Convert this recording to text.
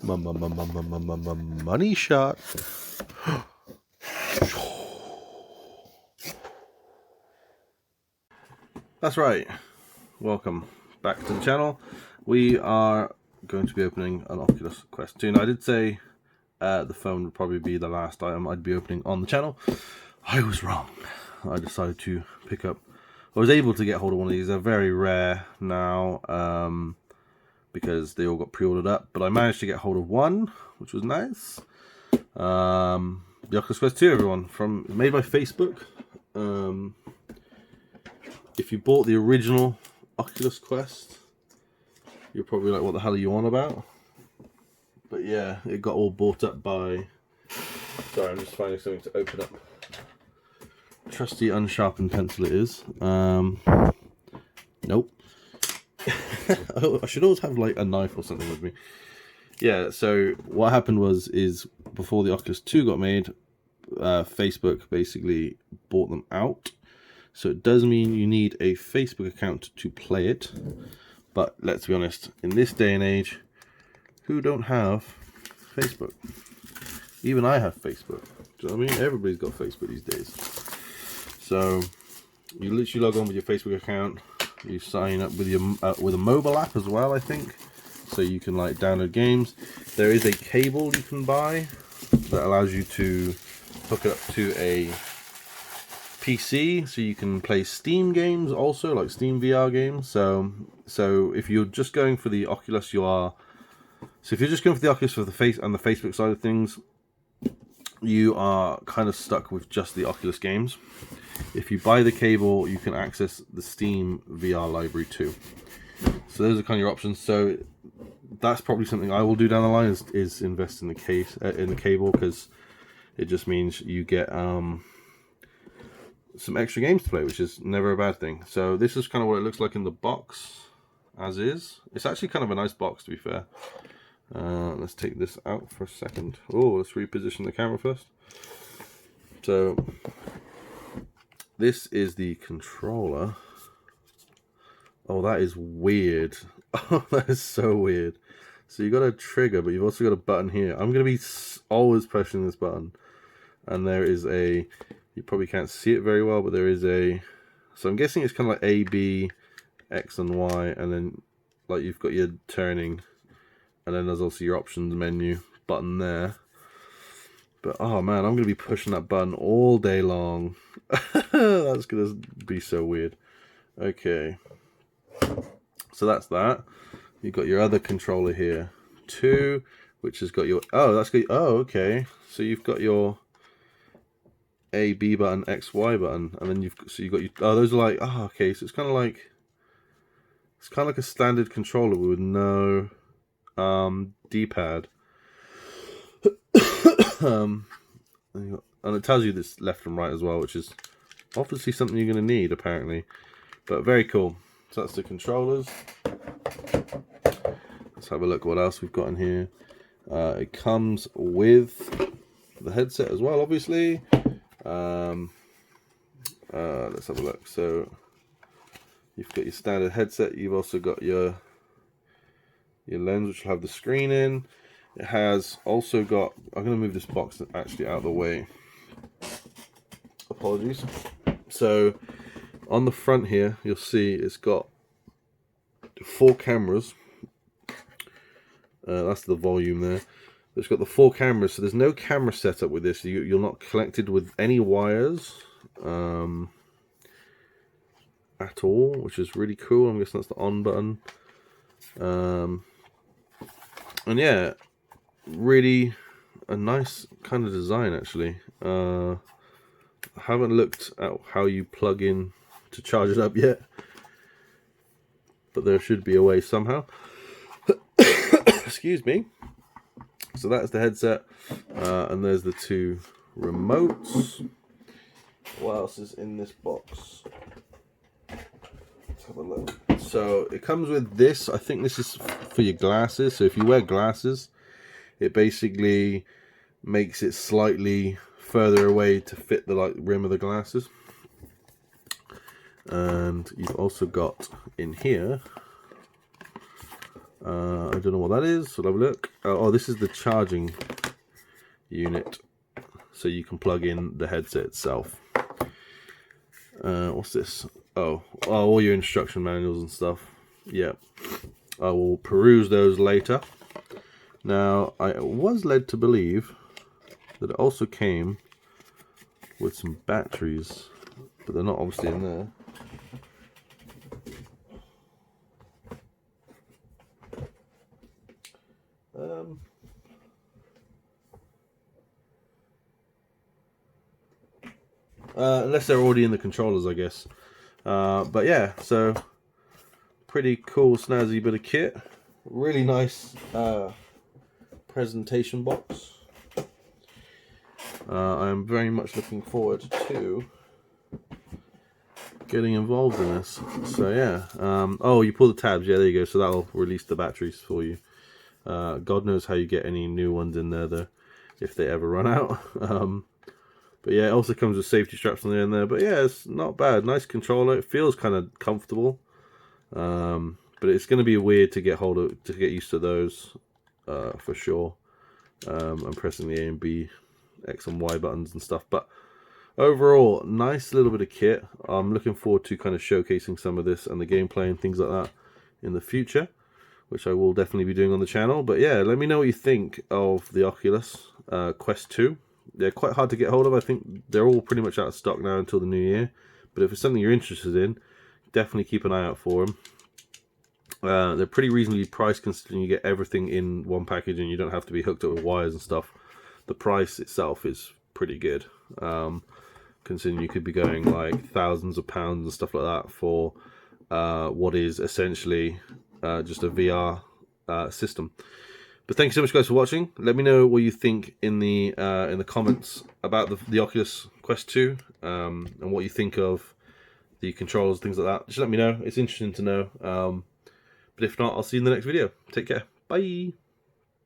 Money shot. That's right. Welcome back to the channel. We are going to be opening an Oculus Quest 2. Now, I did say the phone would probably be the last item I'd be opening on the channel. I was wrong. I decided to pick up, I was able to get hold of one of these. They're very rare now because they all got pre-ordered up, but I managed to get hold of one, which was nice. The Oculus Quest 2, everyone, made by Facebook. If you bought the original Oculus Quest, you're probably like, what the hell are you on about? But yeah, it got all bought up by... Sorry, I'm just finding something to open up. Trusty unsharpened pencil it is. Nope. I should always have like a knife or something with me. Yeah, so what happened is before the Oculus 2 got made, Facebook basically bought them out. So it does mean you need a Facebook account to play it. But let's be honest, in this day and age, who don't have Facebook? Even I have Facebook. Do you know what I mean? Everybody's got Facebook these days. So you literally log on with your Facebook account. You sign up with your with a mobile app as well, I think. So you can like download games. There is a cable you can buy that allows you to hook it up to a PC, so you can play Steam games also, like Steam VR games. So if you're just going for the Oculus, if you're just going for the Oculus for the Facebook side of things, you are kind of stuck with just the Oculus games. If you buy the cable, you can access the Steam VR library too. So those are kind of your options. So that's probably something I will do down the line is invest in the cable, because it just means you get some extra games to play, which is never a bad thing. So this is kind of what it looks like in the box as is. It's actually kind of a nice box, to be fair. Let's take this out for a second. Oh, let's reposition the camera first. So this is the controller. Oh, that is weird. Oh, that is so weird. So you got a trigger, but you've also got a button here. I'm going to be always pressing this button. And there is you probably can't see it very well, but there is so I'm guessing it's kind of like A, B, X and Y, and then like you've got your turning, and then there's also your options menu button there. But oh man, I'm going to be pushing that button all day long. That's going to be so weird. Okay. So that's that. You've got your other controller here too, which has got your, okay. So you've got your A, B button, X, Y button, and then you've got your, those are like, okay, so it's kind of like a standard controller with no D-pad. And it tells you this left and right as well, which is obviously something you're going to need apparently. But very cool. So that's the controllers. Let's have a look what else we've got in here. It comes with the headset as well, obviously. Let's have a look. So you've got your standard headset. You've also got your lens, which will have the screen in. It has also got, I'm going to move this box actually out of the way. Apologies. So on the front here, you'll see it's got 4 cameras. That's the volume there. It's got the 4 cameras, so there's no camera setup with this. You're not connected with any wires at all, which is really cool. I'm guessing that's the on button. And yeah, really a nice kind of design actually. I haven't looked at how you plug in to charge it up yet, but there should be a way somehow. Excuse me. So that's the headset, and there's the 2 remotes. What else is in this box? Let's have a look. So it comes with this. I think this is for your glasses. So if you wear glasses, it basically makes it slightly further away to fit the rim of the glasses. And you've also got in here I don't know what that is, so we'll have a look. Oh, this is the charging unit, so you can plug in the headset itself. What's this? Oh, all your instruction manuals and stuff. Yeah, I will peruse those later. Now, I was led to believe that it also came with some batteries, but they're not obviously in there. Unless they're already in the controllers, I guess. But yeah, so pretty cool, snazzy bit of kit. Really nice presentation box. I am very much looking forward to getting involved in this. So yeah. Oh, you pull the tabs. Yeah, there you go. So that'll release the batteries for you. God knows how you get any new ones in there, though, if they ever run out. But yeah, it also comes with safety straps on the end there. But yeah, it's not bad. Nice controller. It feels kind of comfortable. But it's going to be weird to get used to those, for sure. I'm pressing the A and B, X and Y buttons and stuff. But overall, nice little bit of kit. I'm looking forward to kind of showcasing some of this and the gameplay and things like that in the future, which I will definitely be doing on the channel. But yeah, let me know what you think of the Oculus Quest 2. They're quite hard to get hold of. I think they're all pretty much out of stock now until the new year. But if it's something you're interested in, definitely keep an eye out for them. They're pretty reasonably priced considering you get everything in one package and you don't have to be hooked up with wires and stuff. The price itself is pretty good. Considering you could be going like thousands of pounds and stuff like that for what is essentially just a VR system. But thank you so much, guys, for watching. Let me know what you think in the comments about the Oculus Quest 2 and what you think of the controls, things like that. Just let me know. It's interesting to know. But if not, I'll see you in the next video. Take care. Bye.